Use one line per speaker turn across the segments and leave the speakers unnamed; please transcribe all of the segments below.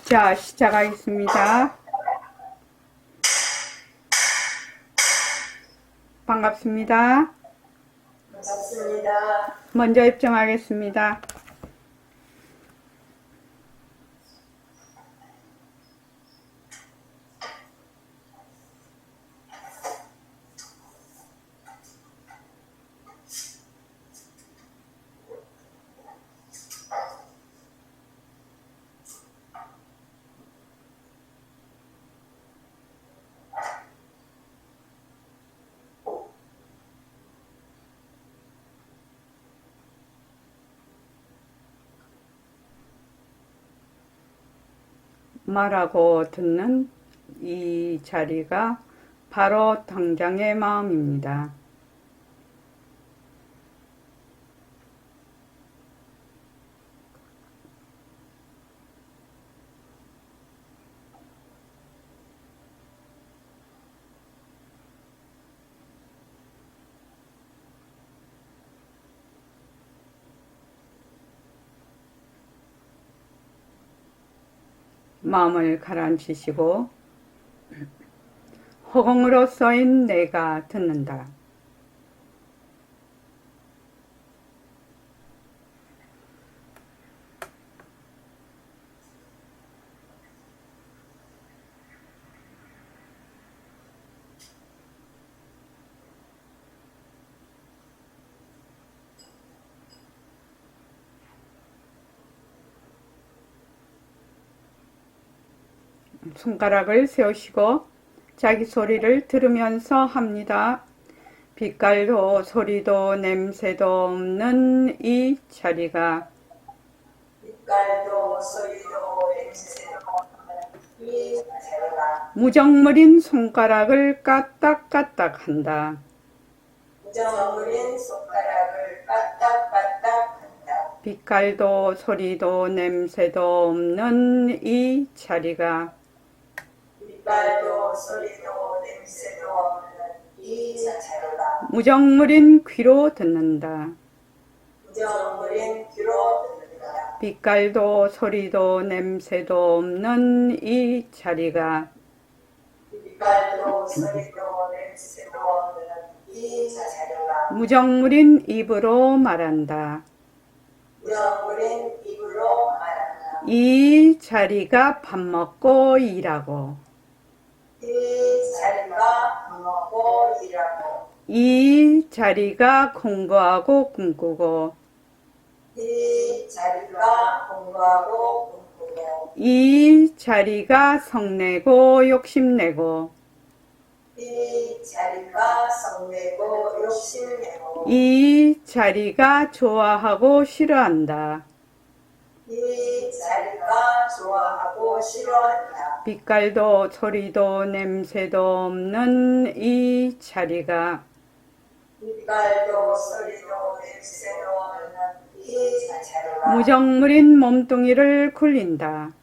자, 시작하겠습니다. 반갑습니다.
반갑습니다.
먼저 입장하겠습니다. 말하고 듣는 이 자리가 바로 당장의 마음입니다. 마음을 가라앉히시고 허공으로 써인 내가 듣는다. 손가락을 세우시고 자기 소리를 들으면서 합니다. 빛깔도 소리도 냄새도 없는 이 자리가
빛깔도 소리도 냄새도 없는 이 자리가
무정물인 손가락을 까딱까딱 한다.
무정물인 손가락을 까딱까딱 한다.
빛깔도 소리도 냄새도 없는 이 자리가
빛깔도 소리도 냄새도 없는 이 자리가
무정물인 귀로 듣는다.
무정물인 귀로 듣는다.
빛깔도 소리도 냄새도 없는 이 자리가
빛깔도 소리도 냄새도 없는 이 자리가
무정물인 입으로 말한다.
무정물인 입으로 말한다.
이 자리가 밥 먹고 일하고
이 자리가 밥 먹고 일하고
이 자리가 공부하고 꿈꾸고
이 자리가 공부하고 꿈꾸고
이 자리가 성내고 욕심내고
이 자리가 성내고 욕심내고
이 자리가 좋아하고 싫어한다.
이 자리가 좋아하고 싫어한다.
빛깔도 소리도 냄새도 없는 이 자리가
빛깔도 소리도 냄새도 없는 이 자리가
무정물인 몸뚱이를 굴린다.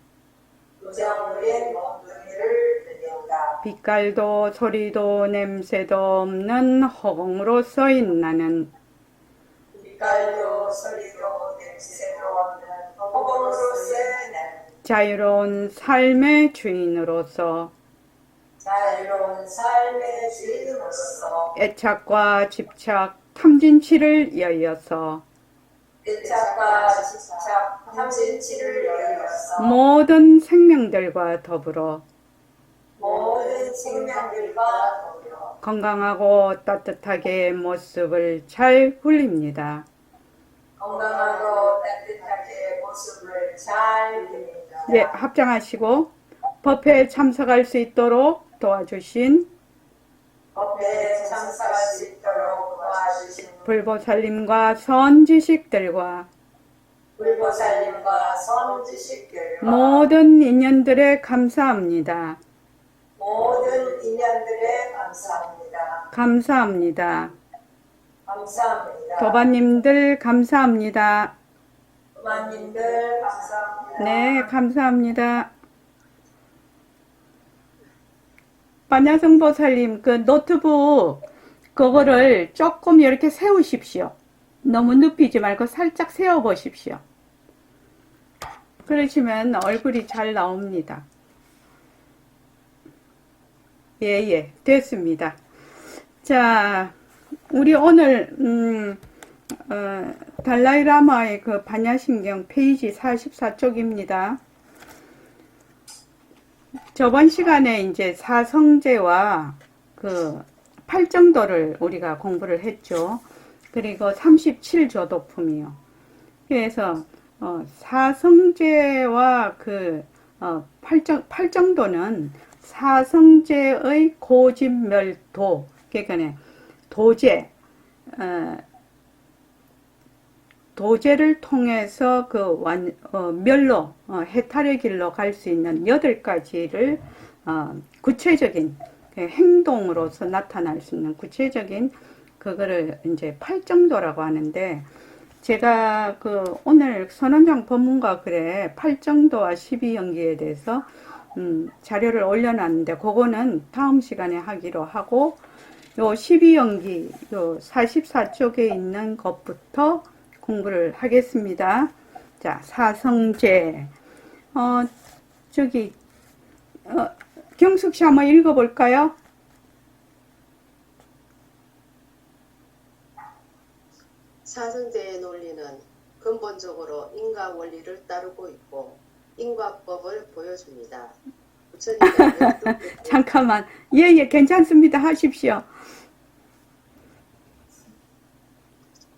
무정물인 몸뚱이를 들린다.
빛깔도 소리도 냄새도 없는 허공으로 써인 나는
빛깔도 소리도 냄새도 없는 허공으로서의
자유로운 삶의 주인으로서
자유로운 삶의 주인으로서
애착과 집착, 탐진치를 여여서
애착과 집착, 탐진치를 여여서
모든 생명들과 더불어
모든 생명들과 더불어
건강하고 따뜻하게 모습을 잘 굴립니다.
건강하고 따뜻하게 모습을 잘 보입니다.
예, 합장하시고 법회에 참석할 수 있도록 도와주신
법회에 참석할 수 있도록 도와주신
불보살님과 선지식들과
불보살님과 선지식들과
모든 인연들에 감사합니다.
모든 인연들에 감사합니다.
감사합니다.
감사합니다.
도바님들 감사합니다.
도마님들 감사합니다.
네, 감사합니다. 반야성보살님, 그 노트북 그거를 조금 이렇게 세우십시오. 너무 눕히지 말고 살짝 세워 보십시오. 그러시면 얼굴이 잘 나옵니다. 예, 됐습니다. 자, 우리 오늘 달라이라마의 그 반야심경 페이지 44쪽입니다. 저번 시간에 이제 사성제와 그 팔정도를 우리가 공부를 했죠. 그리고 37조도품이요. 그래서 사성제와 그 팔정도는 사성제의 고진멸도, 그러니까 도제를 통해서 그 멸로 해탈의 길로 갈 수 있는 8가지를 구체적인 행동으로서 나타날 수 있는 구체적인 그거를 이제 팔정도라고 하는데, 제가 그 오늘 선원장 법문과 글에 팔정도와 12연기에 대해서 자료를 올려놨는데, 그거는 다음 시간에 하기로 하고, 요 12연기 요 44쪽에 있는 것부터 공부를 하겠습니다. 자, 사성제. 경숙 씨 한번 읽어볼까요?
사성제의 논리는 근본적으로 인과 원리를 따르고 있고 인과법을 보여줍니다. 부처님은
잠깐만. 예, 괜찮습니다. 하십시오.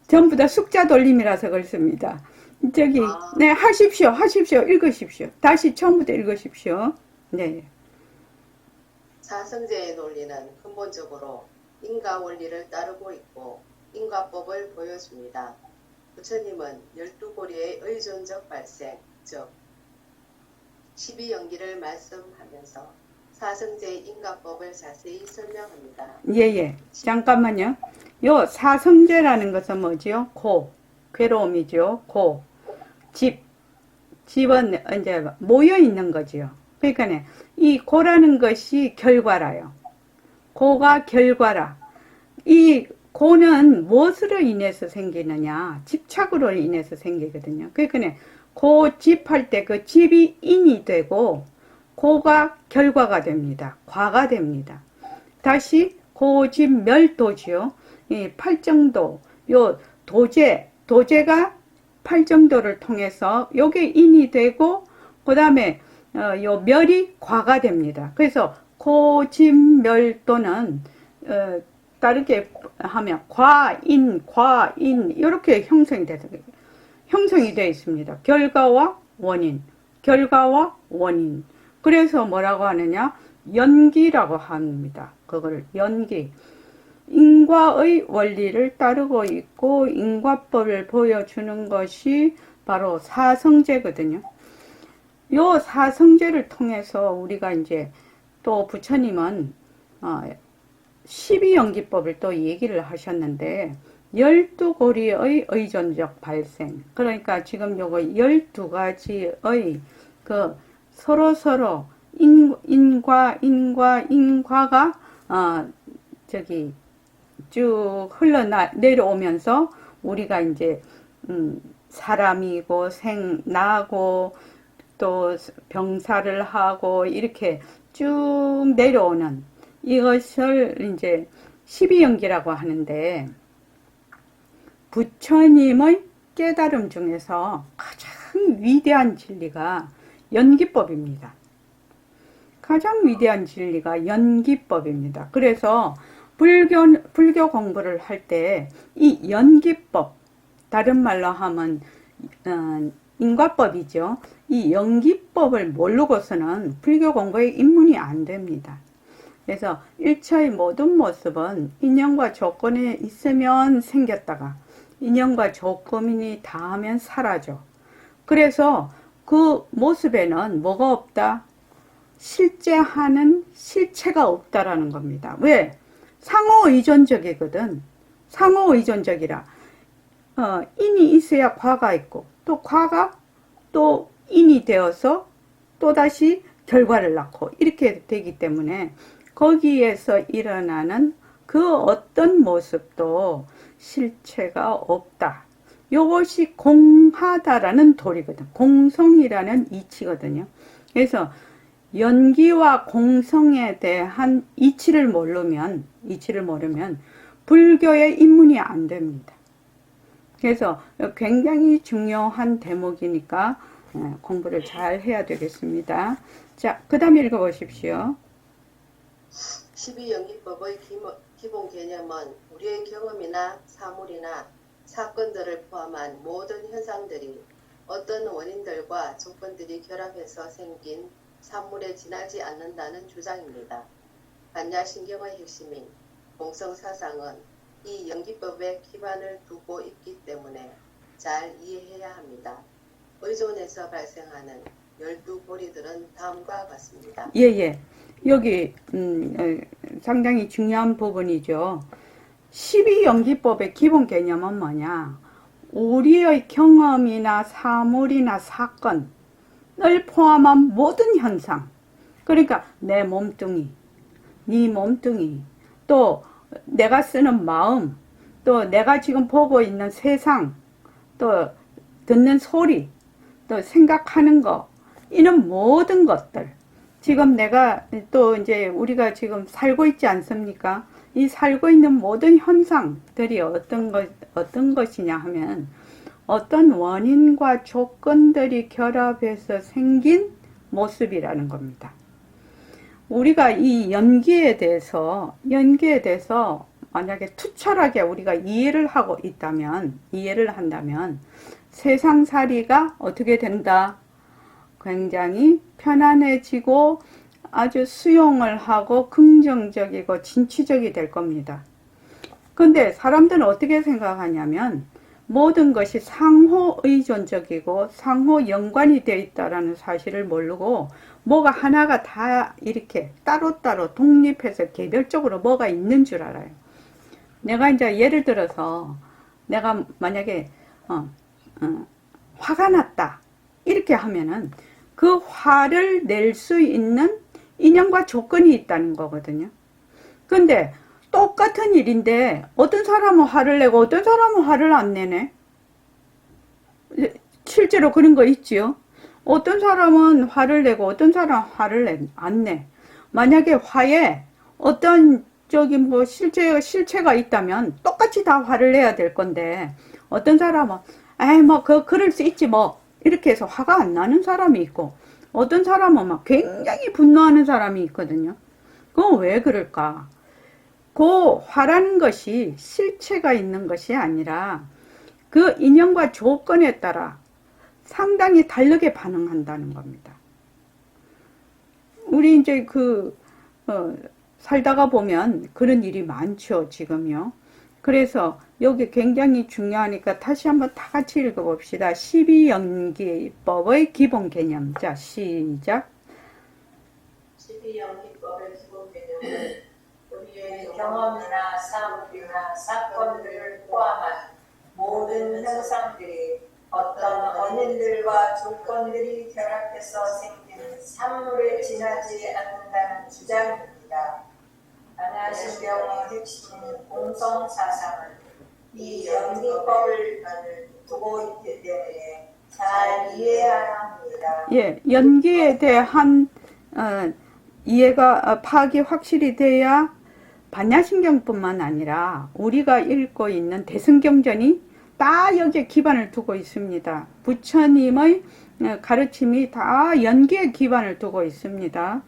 전부 다 숫자 돌림이라서 그렇습니다. 네, 하십시오. 읽으십시오. 다시 처음부터 읽으십시오. 네.
사성제의 논리는 근본적으로 인과 원리를 따르고 있고 인과법을 보여줍니다. 부처님은 12고리의 의존적 발생, 즉 12연기를 말씀하면서 사성제의 인과법을 자세히 설명합니다.
예. 잠깐만요. 요 사성제라는 것은 뭐지요? 괴로움이죠. 집은 이제 모여 있는 거지요. 그러니까 이 고라는 것이 결과라요. 고가 결과라. 이 고는 무엇으로 인해서 생기느냐? 집착으로 인해서 생기거든요. 그러니까 고집할 때 그 집이 인이 되고 고가 결과가 됩니다. 과가 됩니다. 다시 고집멸도지요. 이 팔정도, 요 도제가 팔정도를 통해서 요게 인이 되고, 그 다음에 요 멸이 과가 됩니다. 그래서 고집멸도는 다르게 하면 과인 이렇게 형성이 되어 있습니다. 결과와 원인. 그래서 뭐라고 하느냐? 연기라고 합니다. 그거를 연기. 인과의 원리를 따르고 있고 인과법을 보여주는 것이 바로 사성제거든요. 요 사성제를 통해서 우리가 이제 또 부처님은 12연기법을 또 얘기를 하셨는데, 12고리의 의존적 발생. 그러니까 지금 요거 12가지의 그 서로 인과가 쭉 내려오면서 우리가 이제 사람이고 나고 또 병사를 하고 이렇게 쭉 내려오는 이것을 이제 12연기라고 하는데, 부처님의 깨달음 중에서 가장 위대한 진리가 연기법입니다. 가장 위대한 진리가 연기법입니다. 그래서 불교 공부를 할 때 이 연기법, 다른 말로 하면 인과법이죠. 이 연기법을 모르고서는 불교 공부에 입문이 안 됩니다. 그래서 일체의 모든 모습은 인연과 조건이 있으면 생겼다가 인연과 조건이 닿으면 사라져. 그래서 그 모습에는 뭐가 없다? 실제하는 실체가 없다라는 겁니다. 왜? 상호의존적이거든. 상호의존적이라. 인이 있어야 과가 있고, 또 과가 또 인이 되어서 또다시 결과를 낳고, 이렇게 되기 때문에 거기에서 일어나는 그 어떤 모습도 실체가 없다. 요것이 공하다라는 도리거든. 공성이라는 이치거든요. 그래서 연기와 공성에 대한 이치를 모르면 불교에 입문이 안 됩니다. 그래서 굉장히 중요한 대목이니까 공부를 잘 해야 되겠습니다. 자, 그 다음 읽어보십시오.
12연기법의 기본 개념은 우리의 경험이나 사물이나 사건들을 포함한 모든 현상들이 어떤 원인들과 조건들이 결합해서 생긴 산물에 지나지 않는다는 주장입니다. 반야신경의 핵심인 공성사상은 이 연기법에 기반을 두고 있기 때문에 잘 이해해야 합니다. 의존에서 발생하는 12고리들은 다음과 같습니다.
예. 여기 상당히 중요한 부분이죠. 12연기법의 기본 개념은 뭐냐? 우리의 경험이나 사물이나 사건을 포함한 모든 현상, 그러니까 내 몸뚱이, 네 몸뚱이, 또 내가 쓰는 마음, 또 내가 지금 보고 있는 세상, 또 듣는 소리, 또 생각하는 거, 이런 모든 것들, 지금 내가 또 이제 우리가 지금 살고 있지 않습니까? 이 살고 있는 모든 현상들이 어떤 것이냐 하면 어떤 원인과 조건들이 결합해서 생긴 모습이라는 겁니다. 우리가 이 연기에 대해서 만약에 투철하게 우리가 이해를 한다면 세상살이가 어떻게 된다? 굉장히 편안해지고 아주 수용을 하고 긍정적이고 진취적이 될 겁니다. 근데 사람들은 어떻게 생각하냐면 모든 것이 상호 의존적이고 상호 연관이 되어 있다는 사실을 모르고 뭐가 하나가 다 이렇게 따로따로 독립해서 개별적으로 뭐가 있는 줄 알아요. 내가 이제 예를 들어서 내가 만약에 화가 났다 이렇게 하면은 그 화를 낼 수 있는 인연과 조건이 있다는 거거든요. 근데 똑같은 일인데 어떤 사람은 화를 내고 어떤 사람은 화를 안 내네. 실제로 그런 거 있지요. 어떤 사람은 화를 내고 어떤 사람은 화를 안 내. 만약에 화에 어떤 실체가 있다면 똑같이 다 화를 내야 될 건데 어떤 사람은 그럴 수 있지 이렇게 해서 화가 안 나는 사람이 있고 어떤 사람은 막 굉장히 분노하는 사람이 있거든요. 그건 왜 그럴까? 그 화라는 것이 실체가 있는 것이 아니라 그 인연과 조건에 따라 상당히 다르게 반응한다는 겁니다. 우리 이제 살다가 보면 그런 일이 많죠, 지금요. 그래서 여기 굉장히 중요하니까 다시 한번 다 같이 읽어봅시다. 12연기법의 기본 개념. 자, 시작.
12연기법의 기본 개념은 우리의 경험이나 사물이나 사건들을 포함한 모든 현상들이 어떤 원인들과 조건들이 결합해서 생긴 산물에 지나지 않는다는 주장입니다. 반야신경의 핵심인 공성사상은 이 연기법을 두고 있기 때문에 잘 이해해야 합니다.
예, 연기에 대한 이해가 파악이 확실히 돼야 반야신경뿐만 아니라 우리가 읽고 있는 대승경전이 다 여기에 기반을 두고 있습니다. 부처님의 가르침이 다 연기에 기반을 두고 있습니다.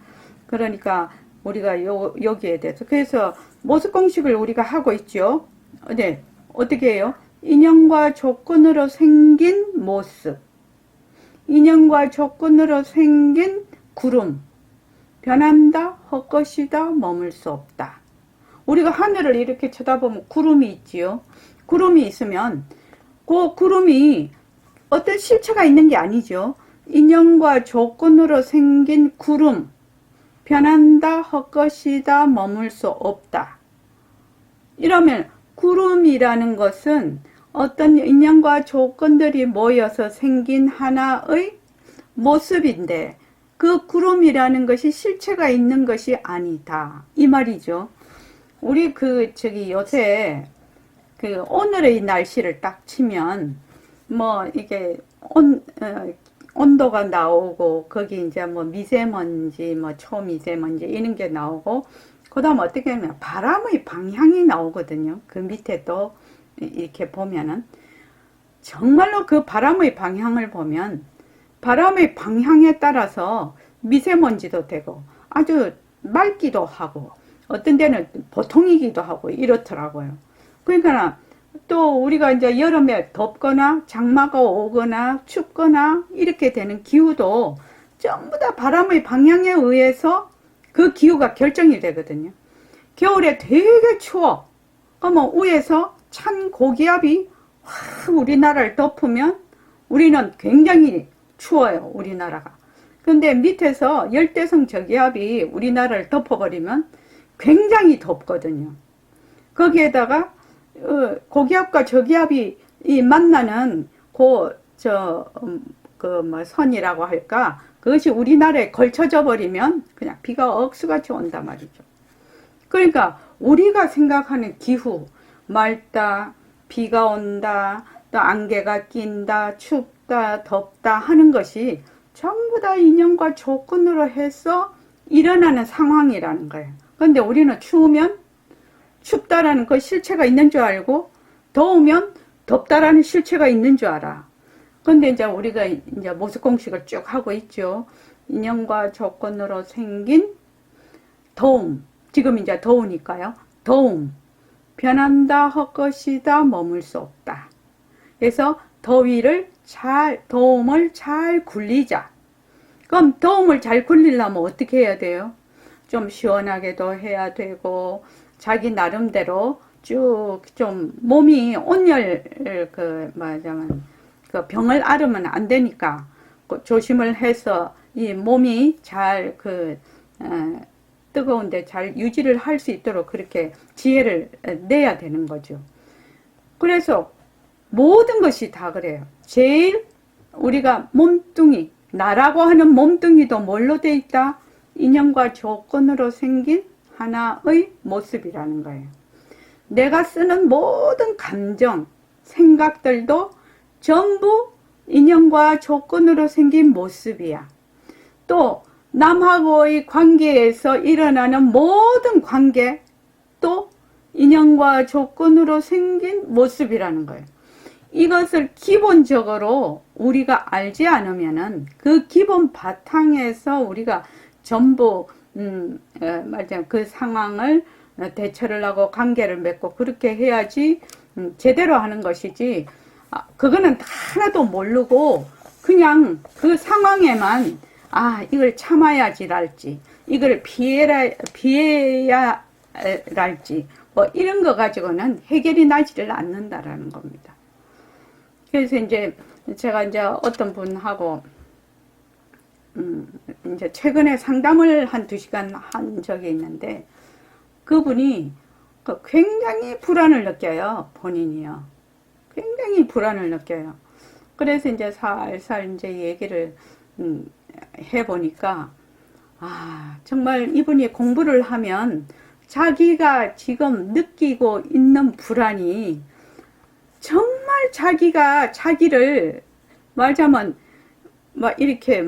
그러니까 우리가 여기에 대해서 그래서 모습공식을 우리가 하고 있죠. 네, 어떻게 해요? 인연과 조건으로 생긴 모습, 인연과 조건으로 생긴 구름, 변한다, 헛것이다, 머물 수 없다. 우리가 하늘을 이렇게 쳐다보면 구름이 있지요. 구름이 있으면 그 구름이 어떤 실체가 있는 게 아니죠. 인연과 조건으로 생긴 구름, 변한다, 헛것이다, 머물 수 없다. 이러면 구름이라는 것은 어떤 인연과 조건들이 모여서 생긴 하나의 모습인데 그 구름이라는 것이 실체가 있는 것이 아니다. 이 말이죠. 우리 요새 오늘의 날씨를 딱 치면 뭐 이게 온도가 나오고 거기 이제 뭐 미세먼지 뭐 초미세먼지 이런 게 나오고 그 다음 어떻게 하면 바람의 방향이 나오거든요. 그 밑에 또 이렇게 보면은 정말로 그 바람의 방향을 보면 바람의 방향에 따라서 미세먼지도 되고 아주 맑기도 하고 어떤 데는 보통이기도 하고 이렇더라고요. 그러니까 또 우리가 이제 여름에 덥거나 장마가 오거나 춥거나 이렇게 되는 기후도 전부 다 바람의 방향에 의해서 그 기후가 결정이 되거든요. 겨울에 되게 추워. 그러면 위에서 찬 고기압이 확 우리나라를 덮으면 우리는 굉장히 추워요, 우리나라가. 근데 밑에서 열대성 저기압이 우리나라를 덮어버리면 굉장히 덥거든요. 거기에다가 고기압과 저기압이 만나는 선이라고 할까? 그것이 우리나라에 걸쳐져 버리면 그냥 비가 억수같이 온단 말이죠. 그러니까 우리가 생각하는 기후, 맑다, 비가 온다, 또 안개가 낀다, 춥다, 덥다 하는 것이 전부 다 인연과 조건으로 해서 일어나는 상황이라는 거예요. 그런데 우리는 추우면 춥다라는 그 실체가 있는 줄 알고 더우면 덥다라는 실체가 있는 줄 알아. 근데 이제 우리가 이제 모습공식을 쭉 하고 있죠. 인연과 조건으로 생긴 더움. 지금 이제 더우니까요. 더움. 변한다, 헛것이다, 머물 수 없다. 그래서 더움을 잘 굴리자. 그럼 더움을 잘 굴리려면 어떻게 해야 돼요? 좀 시원하게도 해야 되고, 자기 나름대로 쭉 좀 몸이 그 병을 앓으면 안 되니까 조심을 해서 이 몸이 잘 뜨거운데 잘 유지를 할 수 있도록 그렇게 지혜를 내야 되는 거죠. 그래서 모든 것이 다 그래요. 제일 우리가 몸뚱이, 나라고 하는 몸뚱이도 뭘로 돼 있다? 인연과 조건으로 생긴 하나의 모습이라는 거예요. 내가 쓰는 모든 감정, 생각들도 전부 인연과 조건으로 생긴 모습이야. 또 남하고의 관계에서 일어나는 모든 관계 또 인연과 조건으로 생긴 모습이라는 거예요. 이것을 기본적으로 우리가 알지 않으면은 그 기본 바탕에서 우리가 전부 그 상황을 대처를 하고 관계를 맺고 그렇게 해야지 제대로 하는 것이지, 그거는 하나도 모르고 그냥 그 상황에만 이걸 참아야지랄지 이걸 피해야 랄지 뭐 이런 거 가지고는 해결이 나지를 않는다라는 겁니다. 그래서 이제 제가 이제 어떤 분하고 이제 최근에 상담을 한 2시간 한 적이 있는데 그분이 굉장히 불안을 느껴요. 본인이요. 굉장히 불안을 느껴요. 그래서 이제 살살 이제 얘기를 해보니까 정말 이분이 공부를 하면 자기가 지금 느끼고 있는 불안이 정말 자기가 자기를 말하자면 이렇게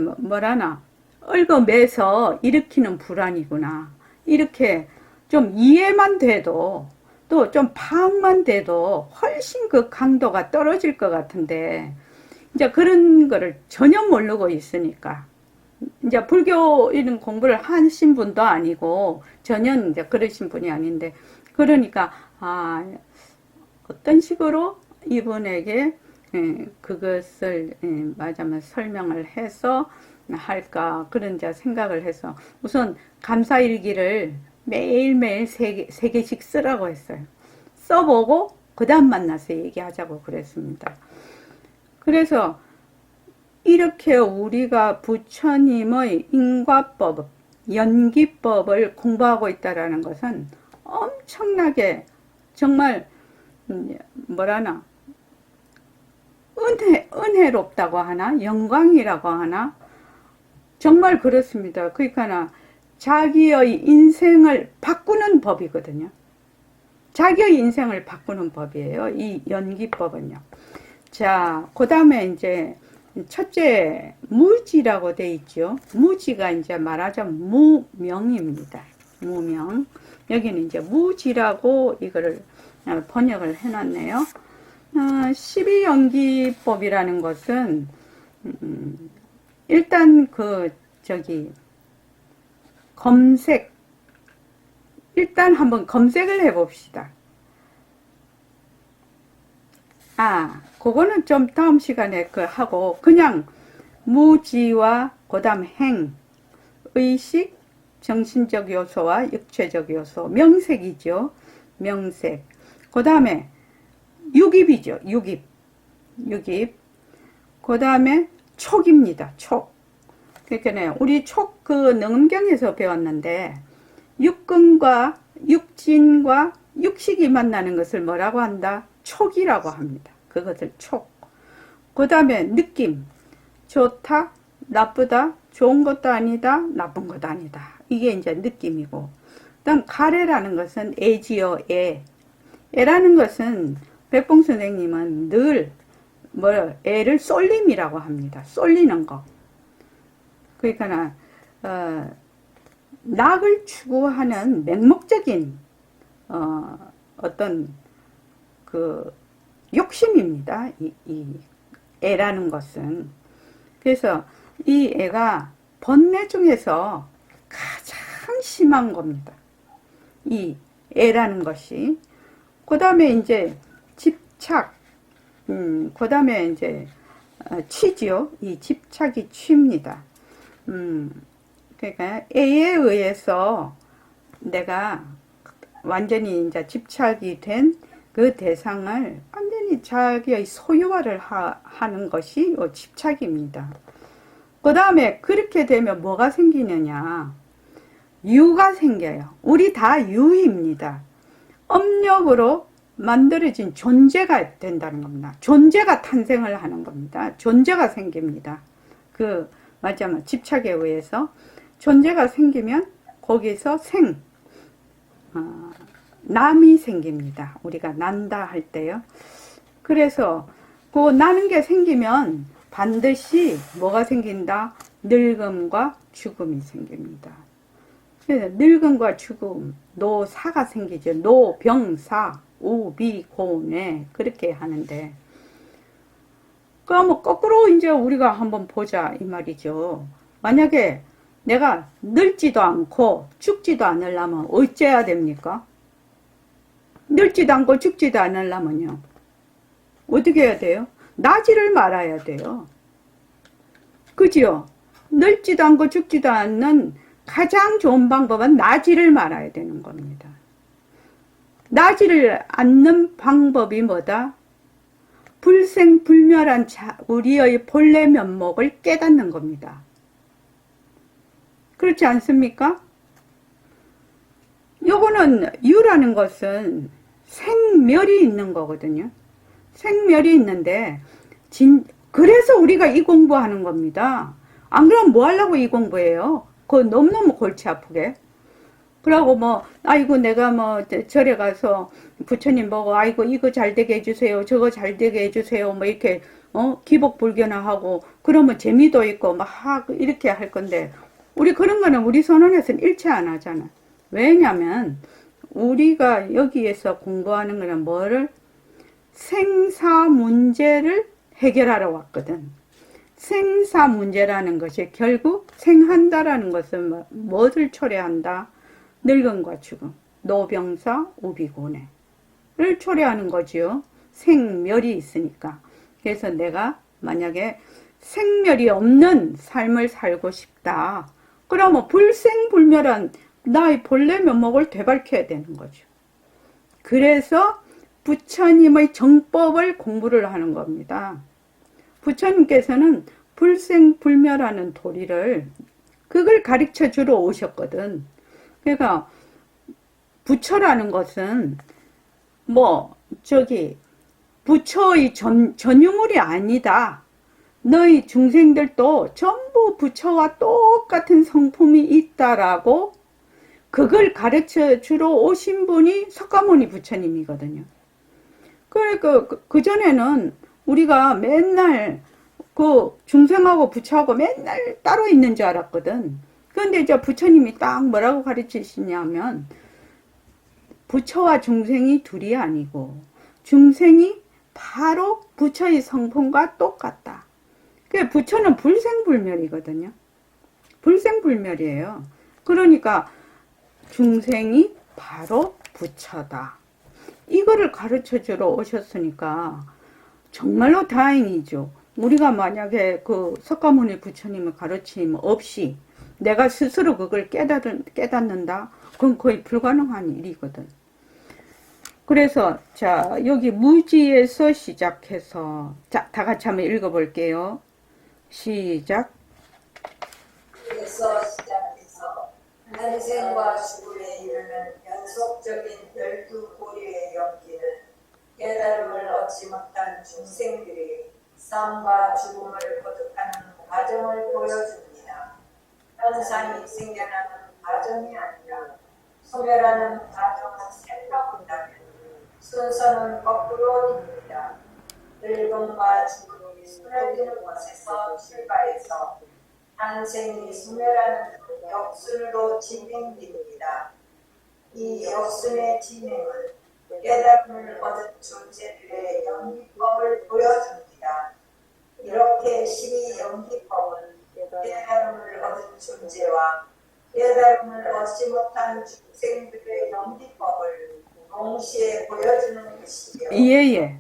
얽어매서 일으키는 불안이구나. 이렇게 좀 이해만 돼도 또 좀 파악만 돼도 훨씬 그 강도가 떨어질 것 같은데 이제 그런 거를 전혀 모르고 있으니까 이제 불교 이런 공부를 하신 분도 아니고 전혀 이제 그러신 분이 아닌데 그러니까 어떤 식으로 이분에게 그것을 말하자면 설명을 해서 할까 그런 이제 생각을 해서 우선 감사일기를 매일매일 3개씩 쓰라고 했어요. 써보고 그 다음 만나서 얘기하자고 그랬습니다. 그래서 이렇게 우리가 부처님의 인과법, 연기법을 공부하고 있다는 것은 엄청나게 정말 은혜롭다고 하나? 영광이라고 하나? 정말 그렇습니다. 그러니까 자기의 인생을 바꾸는 법이거든요. 자기의 인생을 바꾸는 법이에요. 이 연기법은요. 자, 그 다음에 이제 첫째 무지라고 돼 있죠. 무지가 이제 말하자면 무명입니다. 무명. 여기는 이제 무지라고 이거를 번역을 해놨네요. 12연기법이라는 것은 일단 검색, 일단 한번 검색을 해봅시다. 그거는 좀 다음 시간에 하고, 그냥 무지와 그 다음 행, 의식, 정신적 요소와 육체적 요소, 명색이죠. 명색. 그 다음에 육입이죠. 육입. 그 다음에 촉입니다. 촉. 그러니까 우리 촉 능엄경에서 배웠는데, 육근과 육진과 육식이 만나는 것을 뭐라고 한다? 촉이라고 합니다. 그것을 촉. 그 다음에 느낌. 좋다, 나쁘다, 좋은 것도 아니다, 나쁜 것도 아니다. 이게 이제 느낌이고. 그 다음 가래라는 것은 애지요, 애. 애라는 것은 백봉 선생님은 늘 애를 쏠림이라고 합니다. 쏠리는 거. 그러니까 낙을 추구하는 맹목적인 어떤 욕심입니다. 이 애라는 것은. 그래서 이 애가 번뇌 중에서 가장 심한 겁니다. 이 애라는 것이. 그 다음에 이제 집착, 그 다음에 이제 취지요. 이 집착이 취입니다. 그러니까 애에 의해서 내가 완전히 이제 집착이 된 그 대상을 완전히 자기의 소유화를 하는 것이 집착입니다. 그 다음에 그렇게 되면 뭐가 생기느냐? 유가 생겨요. 우리 다 유입니다. 업력으로 만들어진 존재가 된다는 겁니다. 존재가 탄생을 하는 겁니다. 존재가 생깁니다. 맞아요. 집착에 의해서 존재가 생기면 거기서 남이 생깁니다. 우리가 난다 할 때요. 그래서 그 나는 게 생기면 반드시 뭐가 생긴다? 늙음과 죽음이 생깁니다. 그래서 늙음과 죽음, 노사가 생기죠. 노병사, 우비고뇌 그렇게 하는데, 그럼 거꾸로 이제 우리가 한번 보자 이 말이죠. 만약에 내가 늙지도 않고 죽지도 않으려면 어째야 됩니까? 늙지도 않고 죽지도 않으려면요. 어떻게 해야 돼요? 나지를 말아야 돼요. 그죠? 늙지도 않고 죽지도 않는 가장 좋은 방법은 나지를 말아야 되는 겁니다. 나지를 않는 방법이 뭐다? 불생불멸한 우리의 본래 면목을 깨닫는 겁니다. 그렇지 않습니까? 요거는 유라는 것은 생멸이 있는 거거든요. 생멸이 있는데 그래서 우리가 이 공부하는 겁니다. 안 그러면 뭐 하려고 이 공부해요? 그거 너무너무 골치 아프게. 그러고 아이고 내가 절에 가서 부처님 보고 아이고 이거 잘 되게 해주세요, 저거 잘 되게 해주세요, 이렇게 기복불견화 하고 그러면 재미도 있고 막 이렇게 할 건데, 우리 그런 거는 우리 선언에서는 일체 안 하잖아. 왜냐면 우리가 여기에서 공부하는 거는 뭐를? 생사 문제를 해결하러 왔거든. 생사 문제라는 것이 결국 생한다라는 것은 뭐를 초래한다? 늙음과 죽음, 노병사, 우비고뇌를 초래하는 거지요. 생멸이 있으니까. 그래서 내가 만약에 생멸이 없는 삶을 살고 싶다. 그러면 불생불멸한 나의 본래 면목을 되밟혀야 되는 거죠. 그래서 부처님의 정법을 공부를 하는 겁니다. 부처님께서는 불생불멸하는 도리를 그걸 가르쳐 주러 오셨거든. 그러니까 부처라는 것은 부처의 전유물이 아니다. 너희 중생들도 전부 부처와 똑같은 성품이 있다라고 그걸 가르쳐 주러 오신 분이 석가모니 부처님이거든요. 그러니까 그전에는 우리가 맨날 그 중생하고 부처하고 맨날 따로 있는 줄 알았거든. 그런데 이제 부처님이 딱 뭐라고 가르치시냐면 부처와 중생이 둘이 아니고 중생이 바로 부처의 성품과 똑같다. 그 부처는 불생불멸이거든요. 불생불멸이에요. 그러니까 중생이 바로 부처다. 이거를 가르쳐 주러 오셨으니까 정말로 다행이죠. 우리가 만약에 그 석가모니 부처님의 가르침 없이 내가 스스로 그걸 깨닫는다? 그건 거의 불가능한 일이거든. 그래서 자 여기 무지에서 시작해서 자 다 같이 한번 읽어볼게요. 시작.
에서 시작해서 탄생과 죽음에 이르는 연속적인 12고리의 연기는 깨달음을 얻지 못한 중생들이 삶과 죽음을 거듭하는 과정을 보여줍니다. 현상이 생겨나는 과정이 아니라 소멸하는 과정을 살펴본다면 순서는 거꾸로 됩니다. 늙음과 죽음이 소멸되는 것에서 출발해서 탄생이 소멸하는 역순으로 진행됩니다. 이 역순의 진행은 깨달음을 얻은 존재들의 연기법을 보여줍니다. 이렇게 12연기법은 깨달음을 얻은 존재와 깨달음을 얻지 못한 중생들의 연기법을 동시에 보여주는 것이요.
예예.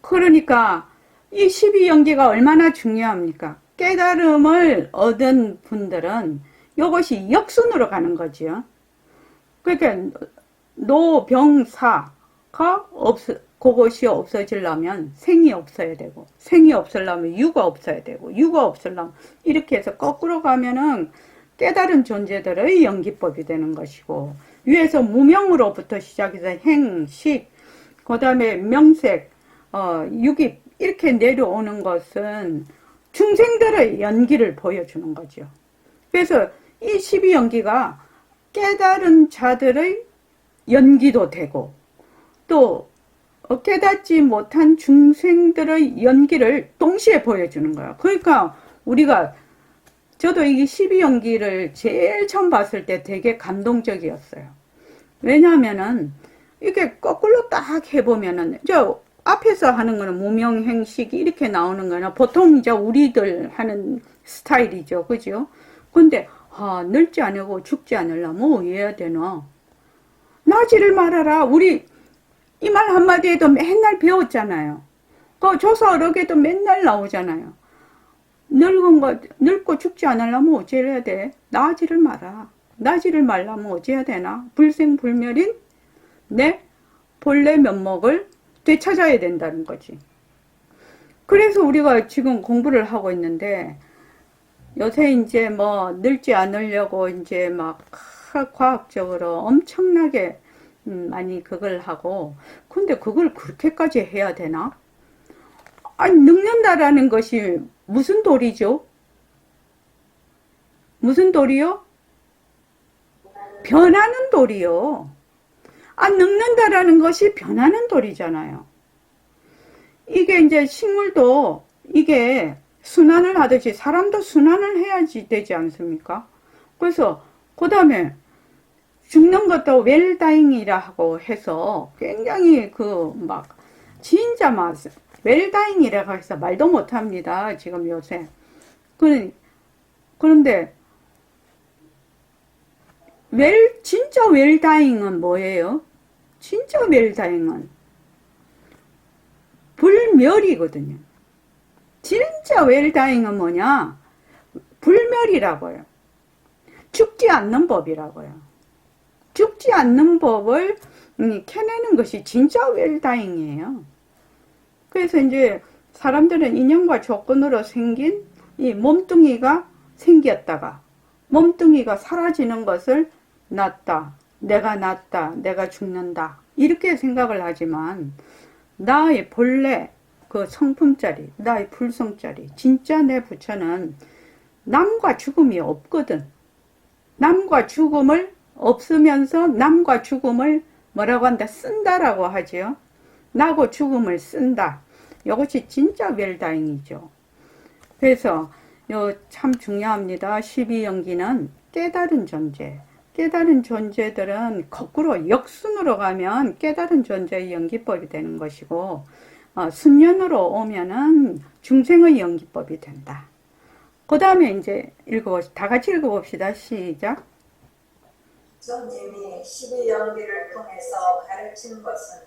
그러니까 이 12연계가 얼마나 중요합니까? 깨달음을 얻은 분들은 이것이 역순으로 가는 거지요. 그러니까 노병사가 그것이 없어지려면 생이 없어야 되고, 생이 없으려면 유가 없어야 되고, 유가 없으려면 이렇게 해서 거꾸로 가면은 깨달은 존재들의 연기법이 되는 것이고, 위에서 무명으로부터 시작해서 행, 식, 그 다음에 명색, 육입 이렇게 내려오는 것은 중생들의 연기를 보여주는 거죠. 그래서 이 12연기가 깨달은 자들의 연기도 되고 또 깨닫지 못한 중생들의 연기를 동시에 보여주는 거야. 그러니까 우리가 저도 이 12연기를 제일 처음 봤을 때 되게 감동적이었어요. 왜냐하면은 이게 거꾸로 딱 해보면은 저 앞에서 하는 거는 무명행식이 이렇게 나오는 거는 보통 이제 우리들 하는 스타일이죠. 그죠? 근데 늙지 않고 죽지 않으려면 뭐 해야 되나? 나지를 말아라. 우리 이 말 한마디에도 맨날 배웠잖아요. 그 조사어록에도 맨날 나오잖아요. 늙고 죽지 않으려면 어찌해야 돼? 나지를 마라. 나지를 말라면 어찌해야 되나? 불생불멸인 내 본래 면목을 되찾아야 된다는 거지. 그래서 우리가 지금 공부를 하고 있는데 요새 이제 뭐 늙지 않으려고 이제 막 과학적으로 엄청나게 많이 그걸 하고, 근데 그걸 그렇게까지 해야 되나? 아니, 늙는다라는 것이 무슨 도리죠? 무슨 도리요? 변하는 도리요. 늙는다라는 것이 변하는 도리잖아요. 이게 이제 식물도 이게 순환을 하듯이 사람도 순환을 해야지 되지 않습니까? 그래서 그 다음에 죽는 것도 웰다잉이라고 해서 굉장히 진짜 막 웰다잉이라고 해서 말도 못합니다. 지금 요새. 그런데 진짜 웰다잉은 뭐예요? 진짜 웰다잉은 불멸이거든요. 진짜 웰다잉은 뭐냐? 불멸이라고요. 죽지 않는 법이라고요. 죽지 않는 법을 캐내는 것이 진짜 웰다잉이에요. 그래서 이제 사람들은 인연과 조건으로 생긴 이 몸뚱이가 생겼다가 몸뚱이가 사라지는 것을 낫다, 내가 죽는다 이렇게 생각을 하지만 나의 본래 그 성품짜리, 나의 불성짜리 진짜 내 부처는 남과 죽음이 없거든. 남과 죽음을 없으면서 남과 죽음을 뭐라고 한다? 쓴다라고 하지요. 나고 죽음을 쓴다. 이것이 진짜 웰다잉이죠. 그래서 요 참 중요합니다. 12연기는 깨달은 존재. 깨달은 존재들은 거꾸로 역순으로 가면 깨달은 존재의 연기법이 되는 것이고, 순연으로 오면은 중생의 연기법이 된다. 그 다음에 이제 다 같이 읽어봅시다. 시작.
성님이 12연기를 통해서 가르친 것은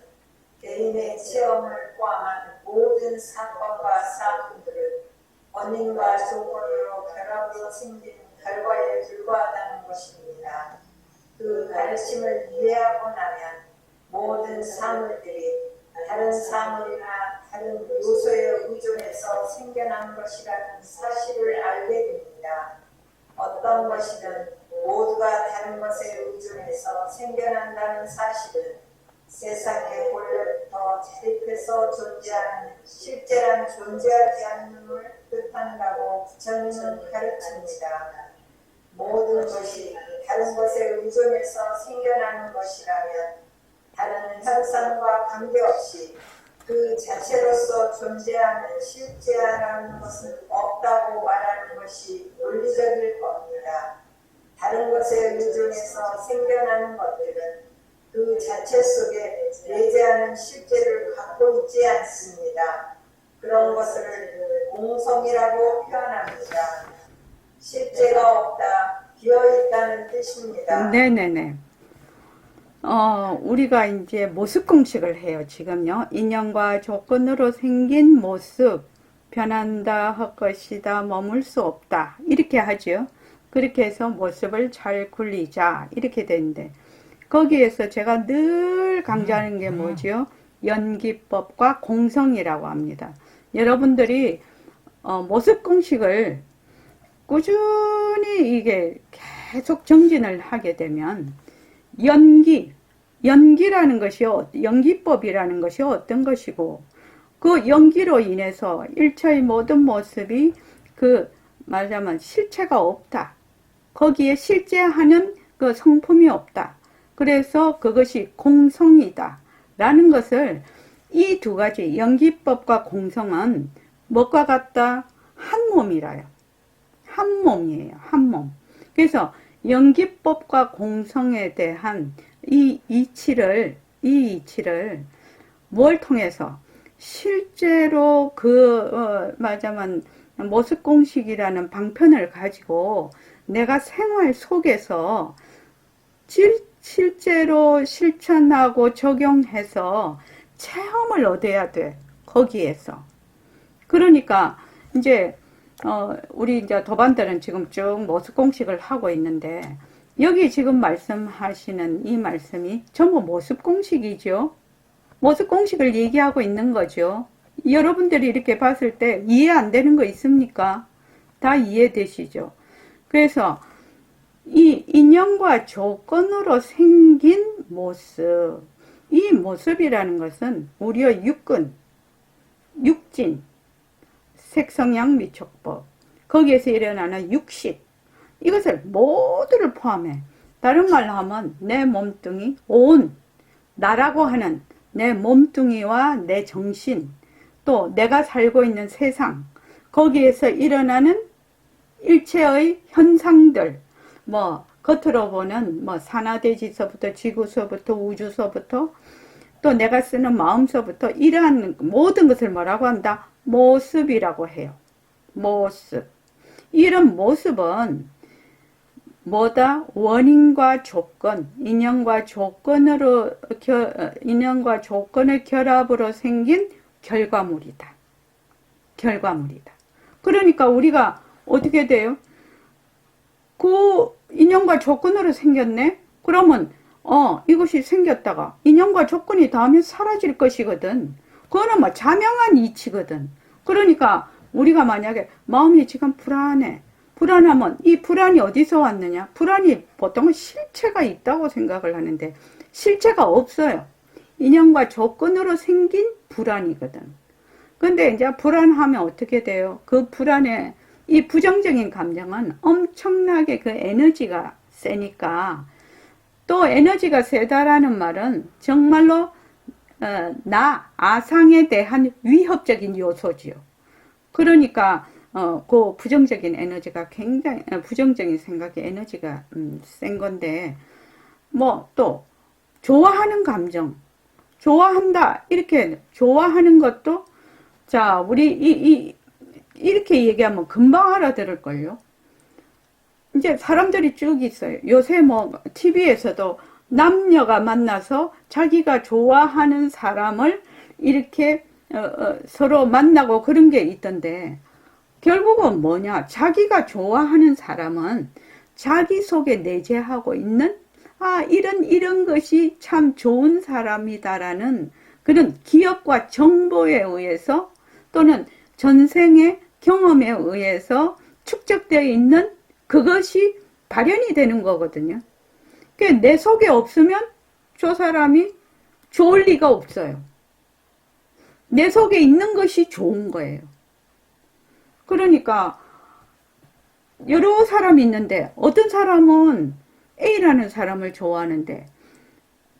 개인의 체험을 포함한 모든 사건과 사건들을 원인과 조건으로 결합으로 생긴 결과에 불과하다는 것입니다. 그 가르침을 이해하고 나면 모든 사물들이 다른 사물이나 다른 요소에 의존해서 생겨난 것이라는 사실을 알게 됩니다. 어떤 것이든 모두가 다른 것에 의존해서 생겨난다는 사실은 세상에 본래부터 자립해서 존재하는 실제란 존재하지 않음을 뜻한다고 부처님은 가르칩니다. 모든 것이 다른 것에 의존해서 생겨나는 것이라면 다른 현상과 관계없이 그 자체로서 존재하는 실제라는 것은 없다고 말하는 것이 논리적일 겁니다. 다른 것에 의존해서 생겨나는 것들은 그 자체 속에 내재하는 실제를 갖고 있지 않습니다. 그런 것을 공성이라고 표현합니다. 실제가 없다, 비어있다는 뜻입니다.
네네네. 우리가 이제 모습 공식을 해요, 지금요. 인연과 조건으로 생긴 모습, 변한다, 할 것이다, 머물 수 없다. 이렇게 하죠. 그렇게 해서 모습을 잘 굴리자. 이렇게 되는데, 거기에서 제가 늘 강조하는 게 뭐죠? 연기법과 공성이라고 합니다. 여러분들이, 모습 공식을 꾸준히 이게 계속 정진을 하게 되면, 연기라는 것이요, 연기법이라는 것이 어떤 것이고, 그 연기로 인해서 일체의 모든 모습이 말하자면 실체가 없다. 거기에 실제하는 그 성품이 없다. 그래서 그것이 공성이다. 라는 것을 이 두 가지, 연기법과 공성은 뭐가 같다? 한 몸이라요. 한 몸이에요. 한 몸. 그래서 연기법과 공성에 대한 이 이치를 뭘 통해서 실제로 말하자면 모습 공식이라는 방편을 가지고 내가 생활 속에서 실제로 실천하고 적용해서 체험을 얻어야 돼. 거기에서. 그러니까 이제 우리 이제 도반들은 지금 쭉 모습 공식을 하고 있는데, 여기 지금 말씀하시는 이 말씀이 전부 모습 공식이죠. 모습 공식을 얘기하고 있는 거죠. 여러분들이 이렇게 봤을 때 이해 안 되는 거 있습니까? 다 이해되시죠? 그래서 이 인연과 조건으로 생긴 모습, 이 모습이라는 것은 우리의 육진, 색성양 미촉법, 거기에서 일어나는 육식, 이것을 모두를 포함해. 다른 말로 하면 내 몸뚱이, 나라고 하는 내 몸뚱이와 내 정신, 또 내가 살고 있는 세상, 거기에서 일어나는 일체의 현상들, 겉으로 보는 산하대지서부터 지구서부터 우주서부터 또 내가 쓰는 마음서부터 이러한 모든 것을 뭐라고 한다? 모습이라고 해요. 모습. 이런 모습은 뭐다? 원인과 조건, 인연과 조건의 결합으로 생긴 결과물이다. 그러니까 우리가 어떻게 돼요? 그 인연과 조건으로 생겼네? 그러면 이것이 생겼다가 인연과 조건이 닿으면 사라질 것이거든. 그거는 자명한 이치거든. 그러니까 우리가 만약에 마음이 지금 불안하면 이 불안이 어디서 왔느냐? 불안이 보통은 실체가 있다고 생각을 하는데 실체가 없어요. 인연과 조건으로 생긴 불안이거든. 근데 이제 불안하면 어떻게 돼요? 그 불안에 이 부정적인 감정은 엄청나게 그 에너지가 세니까, 또 에너지가 세다라는 말은 정말로 나 아상에 대한 위협적인 요소지요. 그러니까 그 부정적인 에너지가 굉장히 부정적인 생각의 에너지가 센 건데 뭐 또 좋아하는 감정, 좋아한다 이렇게 좋아하는 것도 자 우리 이렇게 얘기하면 금방 알아들을걸요. 이제 사람들이 쭉 있어요. 요새 뭐 TV에서도 남녀가 만나서 자기가 좋아하는 사람을 이렇게 서로 만나고 그런 게 있던데 결국은 뭐냐? 자기가 좋아하는 사람은 자기 속에 내재하고 있는 이런 것이 참 좋은 사람이다라는 그런 기억과 정보에 의해서 또는 전생의 경험에 의해서 축적되어 있는 그것이 발현이 되는 거거든요. 그러니까 내 속에 없으면 저 사람이 좋을 리가 없어요. 내 속에 있는 것이 좋은 거예요. 그러니까 여러 사람이 있는데 어떤 사람은 A라는 사람을 좋아하는데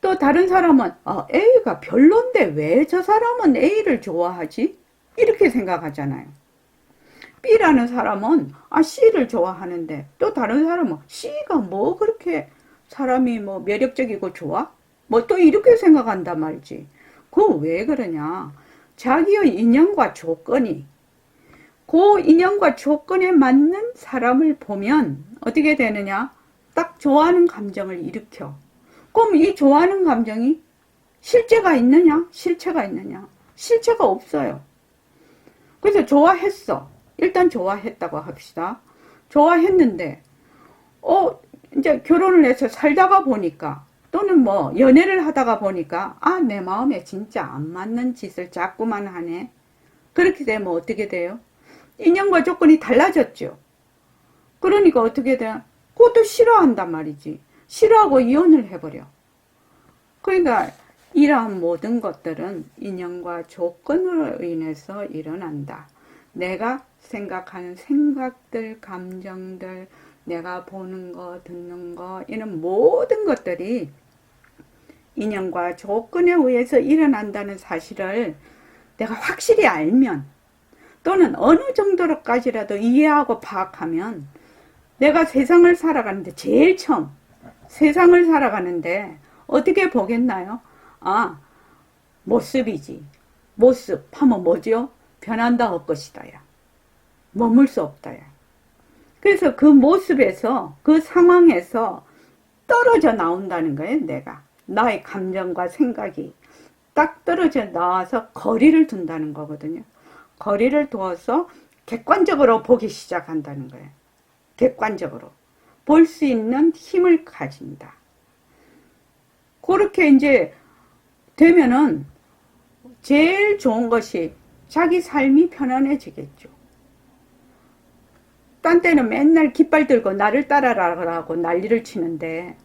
또 다른 사람은 A가 별론데 왜 저 사람은 A를 좋아하지? 이렇게 생각하잖아요. B라는 사람은 C를 좋아하는데 또 다른 사람은 C가 뭐 그렇게 사람이 뭐 매력적이고 좋아? 뭐 또 이렇게 생각한단 말이지. 그거 왜 그러냐? 자기의 인연과 조건이 그 인연과 조건에 맞는 사람을 보면 어떻게 되느냐? 딱 좋아하는 감정을 일으켜. 그럼 이 좋아하는 감정이 실제가 있느냐? 실체가 있느냐? 실체가 없어요. 그래서 좋아했어. 일단 좋아했다고 합시다. 좋아했는데 이제 결혼을 해서 살다가 보니까 또는 뭐 연애를 하다가 보니까 내 마음에 진짜 안 맞는 짓을 자꾸만 하네. 그렇게 되면 어떻게 돼요? 인연과 조건이 달라졌죠. 그러니까 어떻게 돼요? 그것도 싫어한단 말이지. 싫어하고 이혼을 해버려. 그러니까 이러한 모든 것들은 인연과 조건으로 인해서 일어난다. 내가 생각하는 생각들, 감정들, 내가 보는 거, 듣는 거, 이런 모든 것들이 인연과 조건에 의해서 일어난다는 사실을 내가 확실히 알면 또는 어느 정도로까지라도 이해하고 파악하면 내가 세상을 살아가는데 제일 처음 세상을 살아가는데 어떻게 보겠나요? 모습이지. 모습 하면 뭐죠? 변한다 할 것이다야. 머물 수 없다야. 그래서 그 모습에서 그 상황에서 떨어져 나온다는 거예요. 내가 나의 감정과 생각이 딱 떨어져 나와서 거리를 둔다는 거거든요. 거리를 두어서 객관적으로 보기 시작한다는 거예요. 객관적으로 볼 수 있는 힘을 가진다. 그렇게 이제 되면은 제일 좋은 것이 자기 삶이 편안해지겠죠. 딴 때는 맨날 깃발 들고 나를 따라라고 난리를 치는데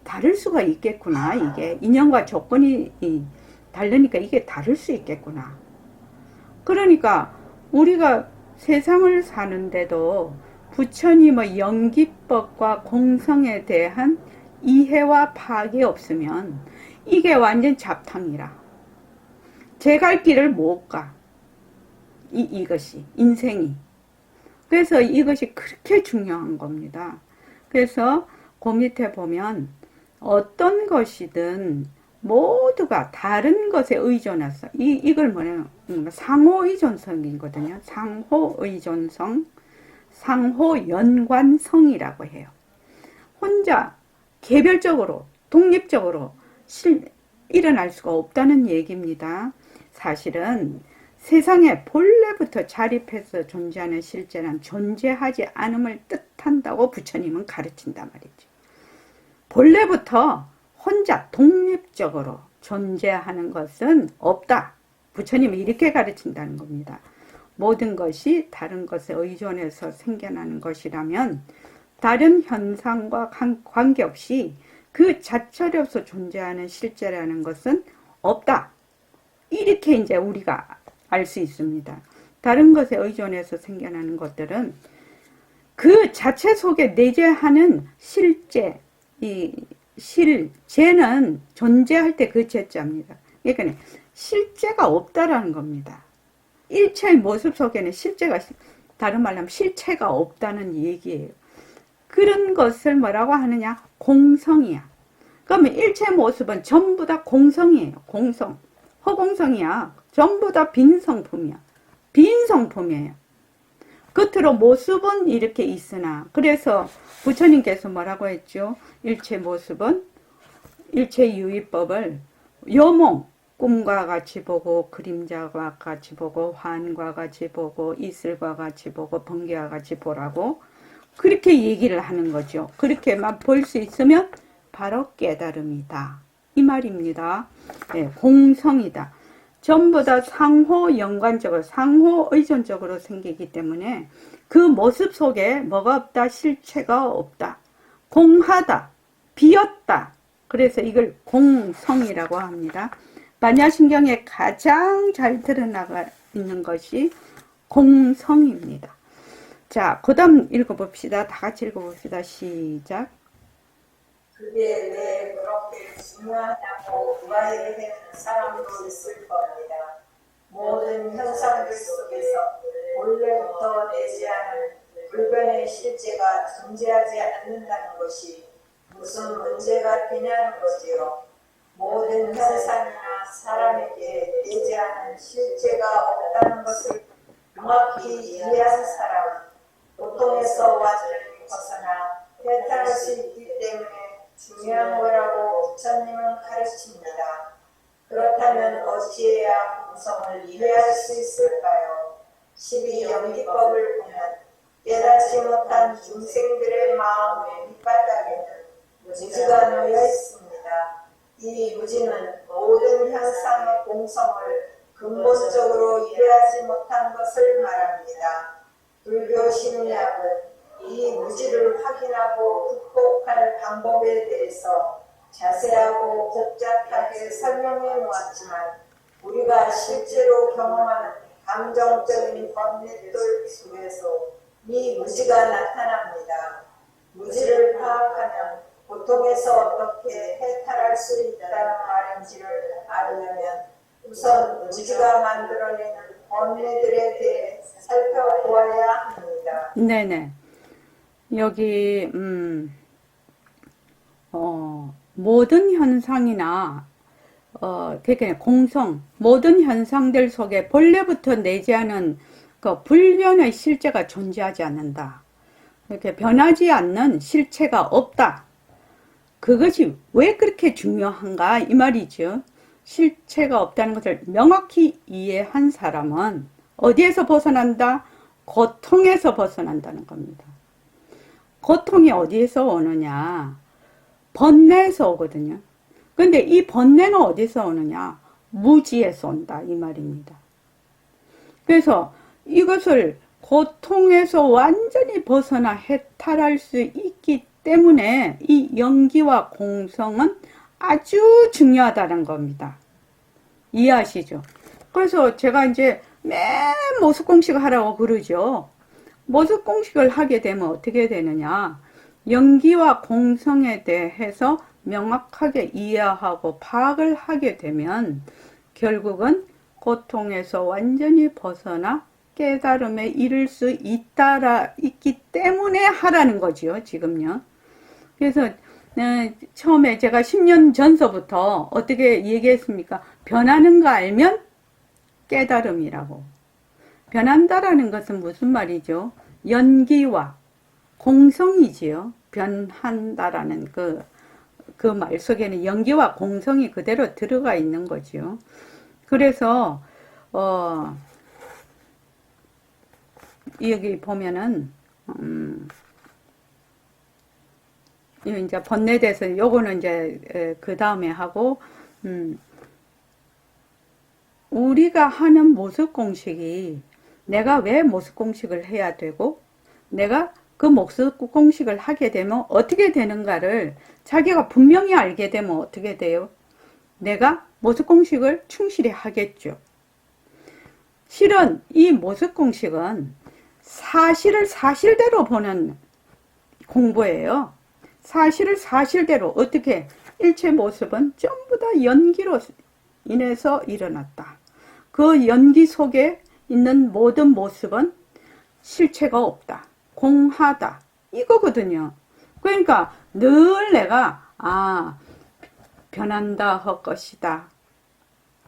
다를 수가 있겠구나. 이게 인연과 조건이 다르니까 이게 다를 수 있겠구나. 그러니까 우리가 세상을 사는데도 부처님의 연기법과 공성에 대한 이해와 파악이 없으면 이게 완전 잡탕이라. 제 갈 길을 못 가. 이것이 인생이. 그래서 이것이 그렇게 중요한 겁니다. 그래서 그 밑에 보면 어떤 것이든 모두가 다른 것에 의존해서 이걸 뭐냐면 상호의존성이거든요. 상호의존성, 상호연관성이라고 해요. 혼자 개별적으로 독립적으로 일어날 수가 없다는 얘기입니다. 사실은 세상에 본래부터 자립해서 존재하는 실제는 존재하지 않음을 뜻한다고 부처님은 가르친단 말이죠. 본래부터 혼자 독립적으로 존재하는 것은 없다. 부처님이 이렇게 가르친다는 겁니다. 모든 것이 다른 것에 의존해서 생겨나는 것이라면 다른 현상과 관계없이 그 자체로서 존재하는 실제라는 것은 없다. 이렇게 이제 우리가 알 수 있습니다. 다른 것에 의존해서 생겨나는 것들은 그 자체 속에 내재하는 실제, 재는 존재할 때 그 재자입니다. 그러니까 실제가 없다라는 겁니다. 일체의 모습 속에는 실제가, 다른 말로 하면 실체가 없다는 얘기예요. 그런 것을 뭐라고 하느냐? 공성이야. 그러면 일체 모습은 전부 다 공성이에요. 공성. 허공성이야. 전부 다 빈성품이야. 빈성품이에요. 겉으로 모습은 이렇게 있으나, 그래서 부처님께서 뭐라고 했죠? 일체 모습은, 일체 유의법을 여몽, 꿈과 같이 보고, 그림자와 같이 보고, 환과 같이 보고, 이슬과 같이 보고, 번개와 같이 보라고 그렇게 얘기를 하는 거죠. 그렇게만 볼 수 있으면 바로 깨달음이다, 이 말입니다. 네, 공성이다. 전부 다 상호 연관적으로, 상호 의존적으로 생기기 때문에 그 모습 속에 뭐가 없다? 실체가 없다. 공하다. 비었다. 그래서 이걸 공성이라고 합니다. 반야신경에 가장 잘 드러나가 있는 것이 공성입니다. 자, 그 다음 읽어봅시다. 다 같이 읽어봅시다. 시작.
그게 왜 그렇게 중요하냐고 의아해하는 사람도 있을 겁니다. 모든 현상들 속에서 본래부터 내재하는 불변의 실제가 존재하지 않는다는 것이 무슨 문제가 되냐는 거지요. 모든 현상이나 사람에게 내재하는 실제가 없다는 것을 명확히 이해한 사람은 고통에서 완전히 벗어나 해탈할 수 있기 때문에 중요한 거라고 부처님은 가르칩니다. 그렇다면 어찌해야 공성을 이해할 수 있을까요? 12연기법을 보면 깨닫지 못한 중생들의 마음의 밑바닥에는 무지가 놓여 있습니다. 이 무지는 모든 현상의 공성을 근본적으로 이해하지 못한 것을 말합니다. 불교 심리학은 이 무지를 확인하고 극복할 방법에 대해서 자세하고 복잡하게 설명해 놓았지만 우리가 실제로 경험하는 감정적인 번뇌들 속에서 이 무지가 나타납니다. 무지를 파악하면 고통에서 어떻게 해탈할 수 있다는 말인지를 알려면 우선 무지가 만들어내는 번뇌들에 대해 살펴보아야 합니다.
네네. 여기 모든 현상이나 그러니까 공성, 모든 현상들 속에 본래부터 내재하는 그 불변의 실체가 존재하지 않는다. 이렇게 변하지 않는 실체가 없다. 그것이 왜 그렇게 중요한가 이 말이죠. 실체가 없다는 것을 명확히 이해한 사람은 어디에서 벗어난다? 고통에서 벗어난다는 겁니다. 고통이 어디에서 오느냐? 번뇌에서 오거든요. 근데 이 번뇌는 어디서 오느냐? 무지에서 온다 이 말입니다. 그래서 이것을 고통에서 완전히 벗어나 해탈할 수 있기 때문에 이 연기와 공성은 아주 중요하다는 겁니다. 이해하시죠? 그래서 제가 이제 매 모습공식 하라고 그러죠. 모습공식을 하게 되면 어떻게 되느냐? 연기와 공성에 대해서 명확하게 이해하고 파악을 하게 되면 결국은 고통에서 완전히 벗어나 깨달음에 이를 수 있기 때문에 하라는 거지요, 지금요. 그래서 처음에 제가 10년 전서부터 어떻게 얘기했습니까? 변하는 거 알면 깨달음이라고. 변한다라는 것은 무슨 말이죠? 연기와 공성이지요. 변한다라는 그 말 속에는 연기와 공성이 그대로 들어가 있는 거지요. 그래서 여기 보면은 이제 번뇌돼서 요거는 이제 그 다음에 하고 우리가 하는 모습 공식이 내가 왜 모습 공식을 해야 되고 내가 그 모습 공식을 하게 되면 어떻게 되는가를 자기가 분명히 알게 되면 어떻게 돼요? 내가 모습 공식을 충실히 하겠죠. 실은 이 모습 공식은 사실을 사실대로 보는 공부예요. 사실을 사실대로 어떻게 일체 모습은 전부 다 연기로 인해서 일어났다. 그 연기 속에 있는 모든 모습은 실체가 없다. 공하다. 이거거든요. 그러니까 늘 내가 변한다 할 것이다.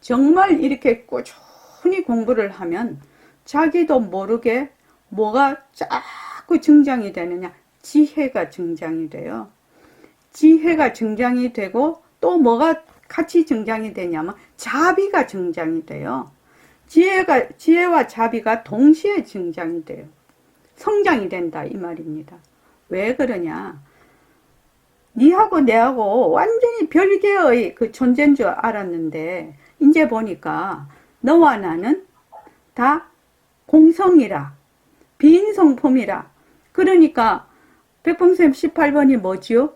정말 이렇게 꾸준히 공부를 하면 자기도 모르게 뭐가 자꾸 증장이 되느냐. 지혜가 증장이 돼요. 지혜가 증장이 되고 또 뭐가 같이 증장이 되냐면 자비가 증장이 돼요. 지혜와 자비가 동시에 증장이 돼요. 성장이 된다 이 말입니다. 왜 그러냐? 니하고 내하고 완전히 별개의 그 존재인 줄 알았는데 이제 보니까 너와 나는 다 공성이라 비인성품이라. 그러니까 백범쌤 18번이 뭐지요?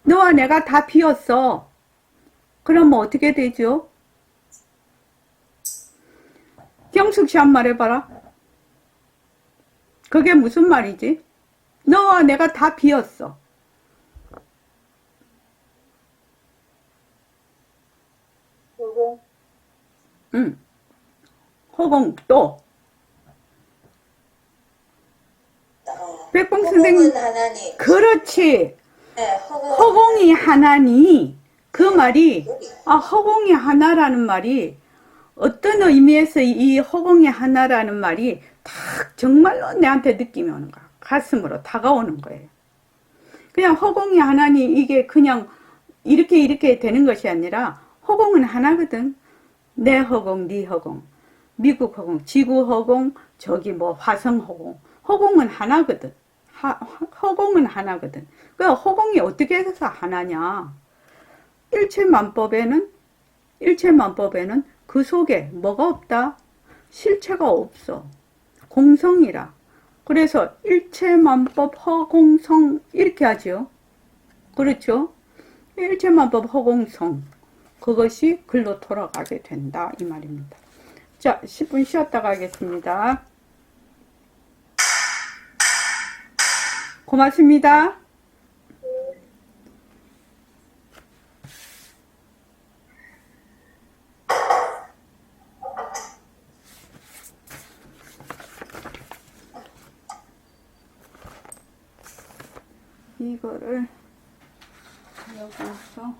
너와 내가 다 비었어. 그러면 어떻게 되죠? 경숙 씨 한 말 해봐라. 그게 무슨 말이지? 너와 내가 다 비었어.
허공.
응. 허공 또. 백봉 선생님.
허공은 하나님.
그렇지.
네,
허공이 하나니. 그 말이 허공이 하나라는 말이 어떤 의미에서 이 허공이 하나라는 말이 딱 정말로 내한테 느낌이 오는 거야. 가슴으로 다가오는 거예요. 그냥 허공이 하나니 이게 그냥 이렇게 되는 것이 아니라 허공은 하나거든. 내 허공, 네 허공, 미국 허공, 지구 허공, 저기 뭐 화성 허공. 허공은 하나거든. 허공은 하나거든. 그 허공이 어떻게 해서 하나냐? 일체만법에는 그 속에 뭐가 없다? 실체가 없어. 공성이라. 그래서 일체만법 허공성 이렇게 하죠. 그렇죠? 일체만법 허공성. 그것이 글로 돌아가게 된다 이 말입니다. 자, 10분 쉬었다 가겠습니다. 고맙습니다. 이거를 여기서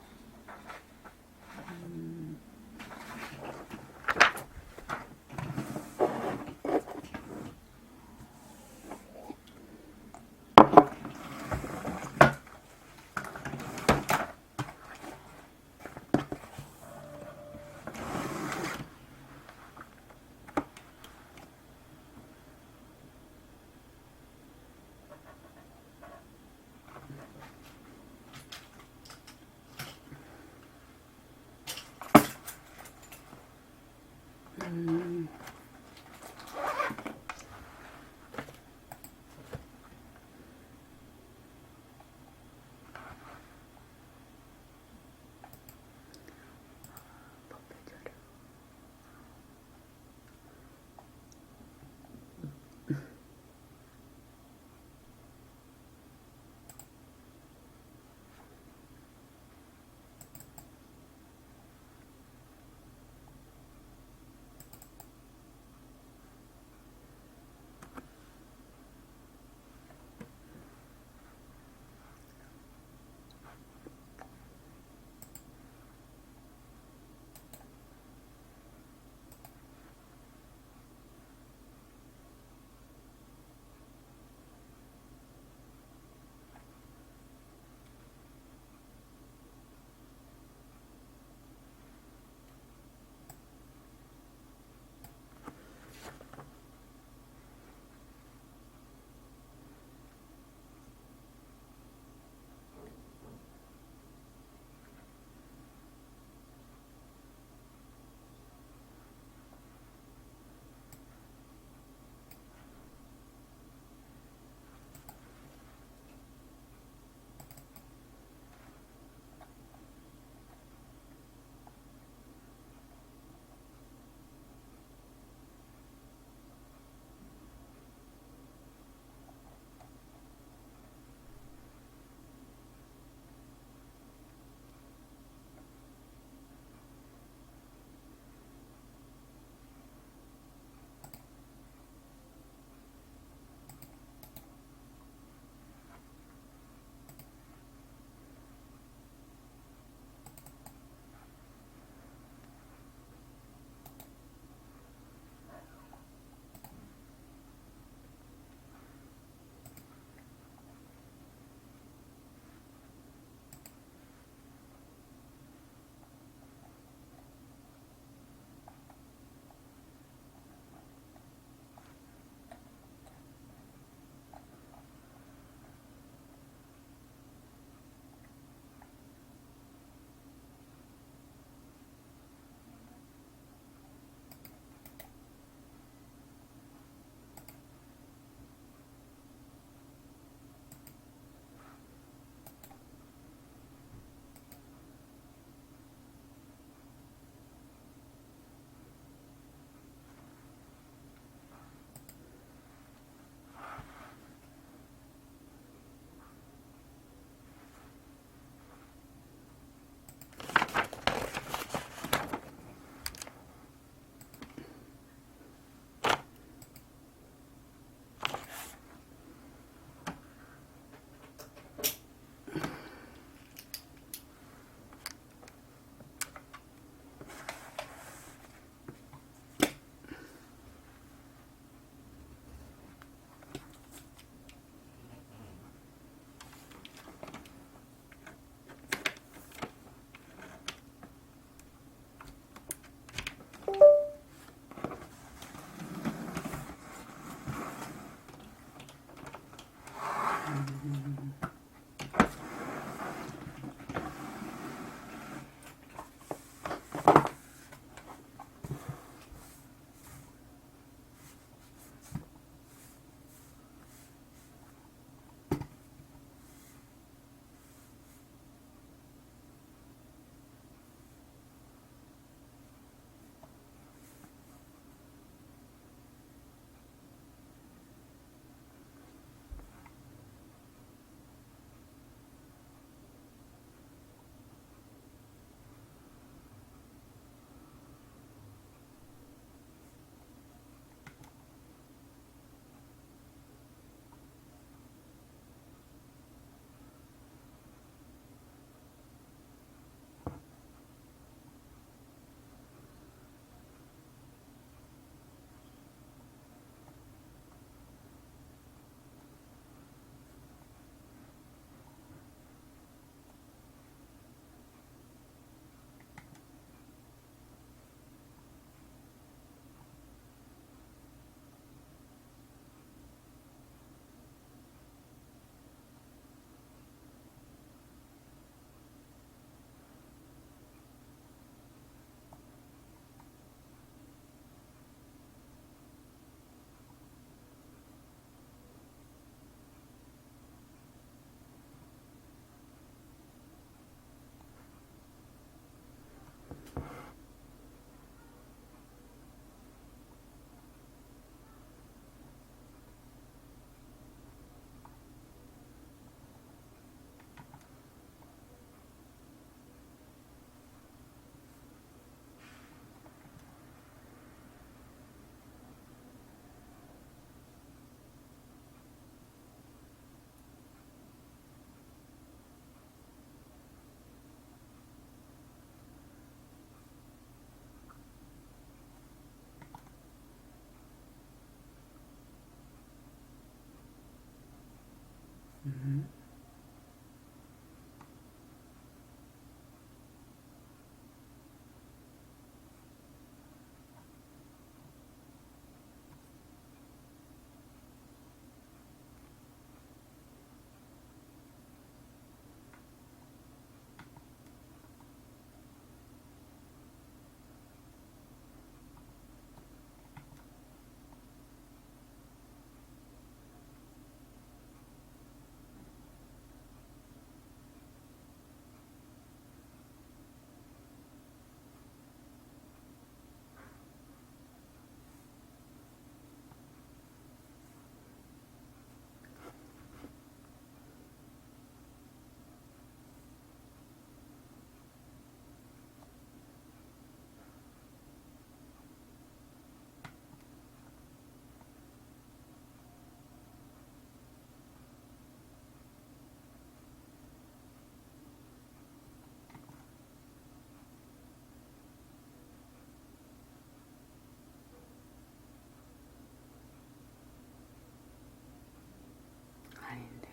아닌데.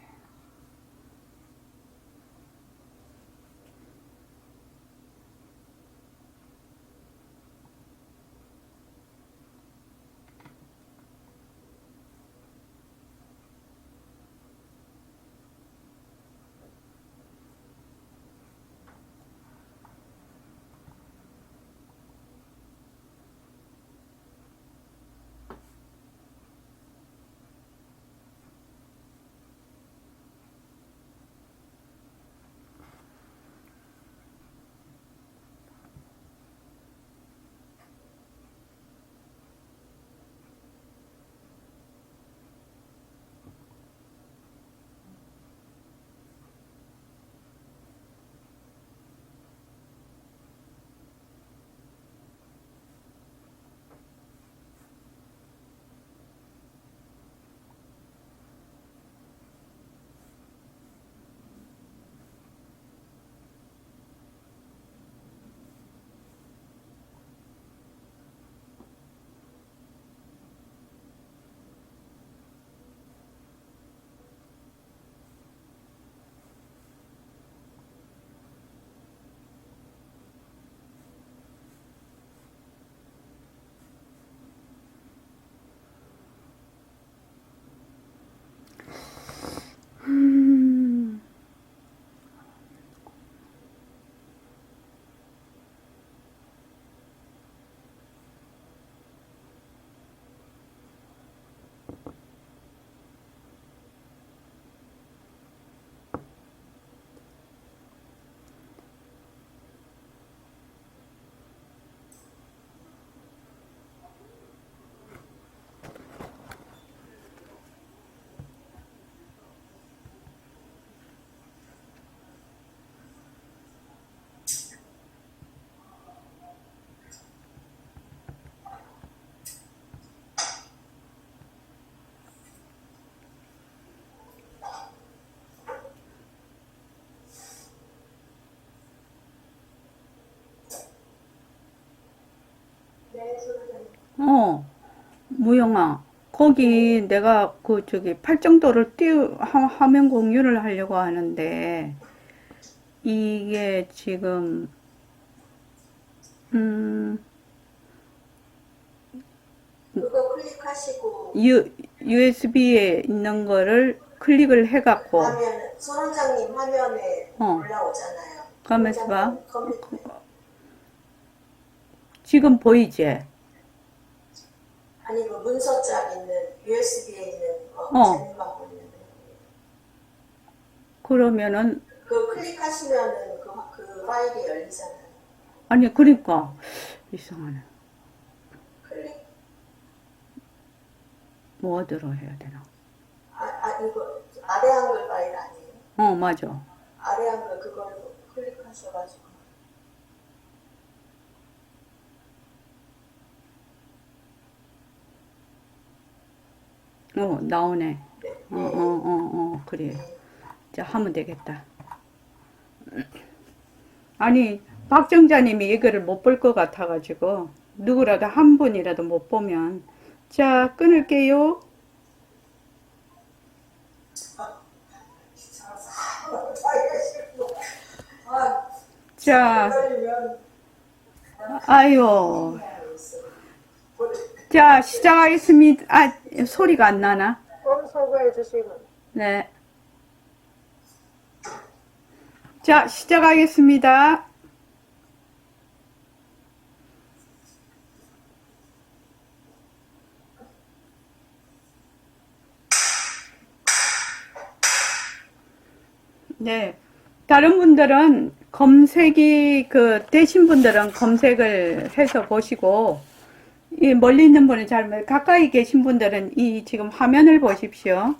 네, 소장님.
무영아, 거기 내가 그 저기 팔정도를 화면 공유를 하려고 하는데 이게 지금 음,
그거 클릭하시고
USB에 있는 거를 클릭을 해갖고
하면 소장님 화면에
어,
올라오잖아요.
가면서 봐.
소장님 컴퓨터에.
지금 보이지?
아니 그 문서장 있는 USB에 있는 거
어.
제목만 보이는데
그러면은
그 클릭하시면은 그 파일이 열리잖아요.
아니 그러니까 이상하네.
클릭
뭐 어디로 해야 되나?
이거 아래 한글 파일 아니에요?
맞아.
아래 한글 그걸 클릭하셔가지고
나오네.
네.
그래.
네.
자, 하면 되겠다. 아니, 박정자님이 이거를 못 볼 것 같아가지고, 누구라도 한 분이라도 못 보면. 자, 끊을게요. 자,
기다리면
아유. 자, 시작하겠습니다. 아, 소리가 안 나나?
소개해 주시고.
네. 자, 시작하겠습니다. 네. 다른 분들은 검색이 되신 분들은 검색을 해서 보시고, 이 멀리 있는 분은 가까이 계신 분들은 이 지금 화면을 보십시오.